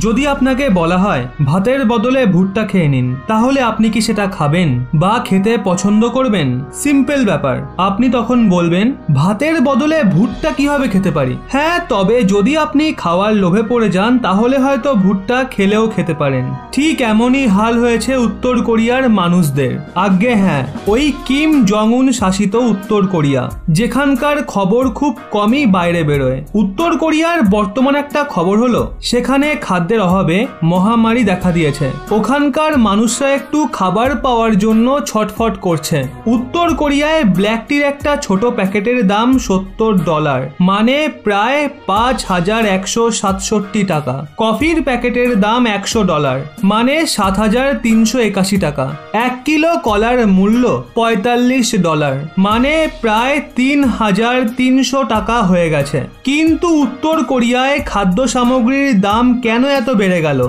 যদি আপনাকে বলা হয় ভাতের বদলে ভুট্টা খেয়ে নিন, তাহলে আপনি কি সেটা খাবেন বা খেতে পছন্দ করবেন? সিম্পল ব্যাপার। আপনি তখন বলবেন ভাতের বদলে ভুট্টা কিভাবে খেতে পারি। হ্যাঁ, তবে যদি আপনি খাওয়ার লোভে পড়ে যান তাহলে হয়তো ভুট্টা খেলেও খেতে পারেন। ঠিক এমনই হাল হয়েছে উত্তর কোরিয়ার মানুষদের। আজ্ঞে হ্যাঁ, ওই কিম জং উন শাসিত উত্তর কোরিয়া, যেখানকার খবর খুব কমই বাইরে বেরোয়। উত্তর কোরিয়ার বর্তমান একটা খবর হলো সেখানে খাদ্যের অভাবে মহামারী দেখা দিয়েছে। ওখানকার মানুষরা একটু খাবার পাওয়ার জন্য ছটফট করছে। উত্তর কোরিয়ায় ব্ল্যাক টির একটা ছোট প্যাকেটের দাম $70, মানে প্রায় 5167 টাকা। কফির প্যাকেটের দাম $100, মানে $7381 টাকা। 1 কিলো কলার মূল্য $45, মানে প্রায় $3300 টাকা হয়ে গেছে। কিন্তু উত্তর কোরিয়ায় খাদ্য সামগ্রীর দাম কেন এত বেড়ে গেল?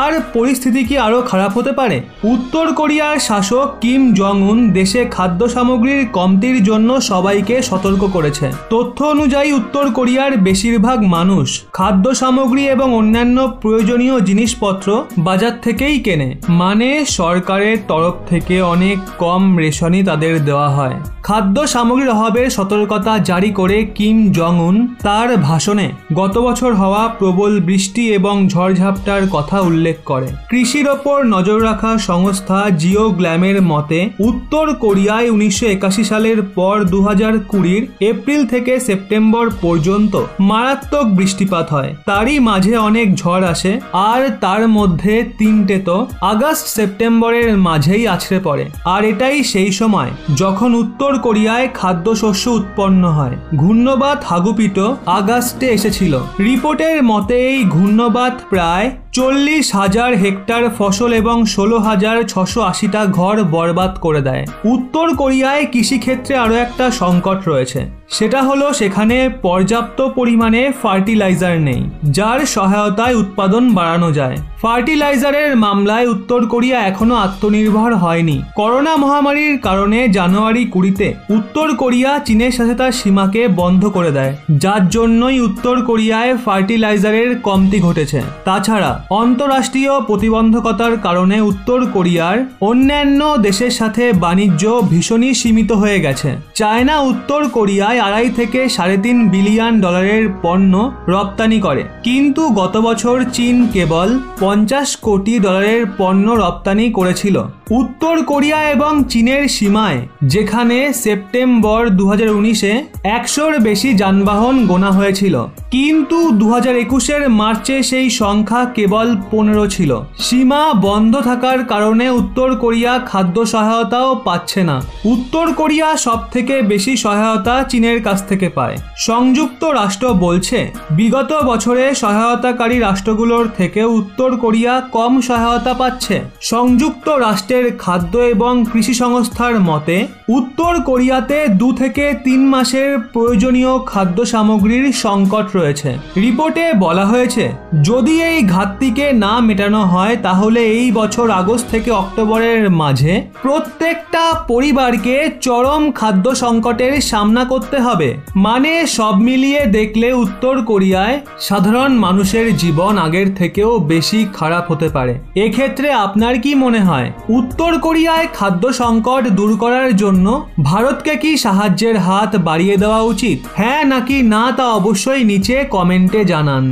আর পরিস্থিতি কি আরো খারাপ হতে পারে? উত্তর কোরিয়ার শাসক কিম জং উন দেশে খাদ্য সামগ্রীর কমতির জন্য সবাইকে সতর্ক করেছে। তথ্য অনুযায়ী উত্তর কোরিয়ার বেশিরভাগ মানুষ খাদ্য সামগ্রী এবং অন্যান্য প্রয়োজনীয় জিনিসপত্র বাজার থেকেই কেনে, মানে সরকারের তরফ থেকে অনেক কম রেশনই তাদের দেওয়া হয়। খাদ্য সামগ্রীর অভাবের সতর্কতা জারি করে কিম জং উন তার ভাষণে গত বছর হওয়া প্রবল বৃষ্টি এবং ঝড়ঝাপটার কথা উল্লেখ করে। কৃষির ওপর নজর রাখা সংস্থা জিও গ্ল্যামের মতে উত্তর কোরিয়ায় 1981 সালের পর 2020 এপ্রিল থেকে সেপ্টেম্বর পর্যন্ত মারাত্মক বৃষ্টিপাত হয়। তারই মাঝে অনেক ঝড় আসে, আর তার মধ্যে 3টে তো আগস্ট সেপ্টেম্বরের মাঝেই আছড়ে পড়ে। আর এটাই সেই সময় যখন উত্তর কোরিয়ায় খাদ্যশস্য উৎপন্ন হয়। ঘূর্ণবাত হাগুপিটো আগস্টে এসেছিল। রিপোর্টের মতে এই ঘূর্ণবাত প্রায় 40,000 হেক্টর ফসল এবং 16,680টা ঘর বরবাদ করে দেয়। উত্তর কোরিয়ায় কৃষিক্ষেত্রে আরও একটা সংকট রয়েছে, সেটা হলো সেখানে পর্যাপ্ত পরিমাণে ফার্টিলাইজার নেই, যার সহায়তায় উৎপাদন বাড়ানো যায়। ফার্টিলাইজারের মামলায় উত্তর কোরিয়া এখনো আত্মনির্ভর হয়নি। করোনা মহামারীর কারণে জানুয়ারি 20-তে উত্তর কোরিয়া চীনের সাথে তার সীমাকে বন্ধ করে দেয়, যার জন্যই উত্তর কোরিয়ায় ফার্টিলাইজারের কমতি ঘটেছে। তাছাড়া অন্তরাষ্ট্রীয় প্রতিবন্ধকতার কারণে উত্তর কোরিয়ার অন্যান্য দেশের সাথে বাণিজ্য ভীষণই সীমিত হয়ে গেছে। চায়না উত্তর কোরিয়ায় $2.5 থেকে $3.5 বিলিয়ন পণ্য রপ্তানি করে, কিন্তু গত বছর চীন কেবল $50 কোটি পণ্য রপ্তানি করেছিল। উত্তর কোরিয়া এবং চীনের সীমায়, যেখানে সেপ্টেম্বর 2019-এ 100-র বেশি যানবাহন গোনা হয়েছিল, কিন্তু 2021-এর মার্চে সেই সংখ্যা কেবল 15 ছিল। সীমা বন্ধ থাকার কারণে উত্তর কোরিয়া খাদ্য সহায়তাও পাচ্ছে না। উত্তর কোরিয়া সব থেকে বেশি সহায়তা চীনের কাছ থেকে পায়। সংযুক্ত রাষ্ট্র বলছে বিগত বছরে সহায়তাকারী রাষ্ট্রগুলোর থেকে উত্তর কোরিয়া কম সহায়তা পাচ্ছে। সংযুক্ত রাষ্ট্রের খাদ্য এবং কৃষি সংস্থার মতে উত্তর কোরিয়াতে 2 থেকে 3 মাসের প্রয়োজনীয় খাদ্য সামগ্রীর সংকট রয়েছে। রিপোর্টে বলা হয়েছে যদি এই ঘাটতিকে না মেটানো হয় তাহলে এই বছর আগস্ট থেকে অক্টোবরের মাঝে প্রত্যেকটা পরিবারকে চরম খাদ্য সংকটের সামনা করতে হবে। মানে সব মিলিয়ে দেখলে উত্তর কোরিয়ায় সাধারণ মানুষের জীবন আগের থেকেও বেশি খারাপ হতে পারে। এক্ষেত্রে আপনার কি মনে হয় উত্তর কোরিয়ায় খাদ্য সংকট দূর করার জন্য ভারতকে কি সাহায্যের হাত বাড়িয়ে দেওয়া উচিত? হ্যাঁ নাকি না তা অবশ্যই নিচে কমেন্টে জানান।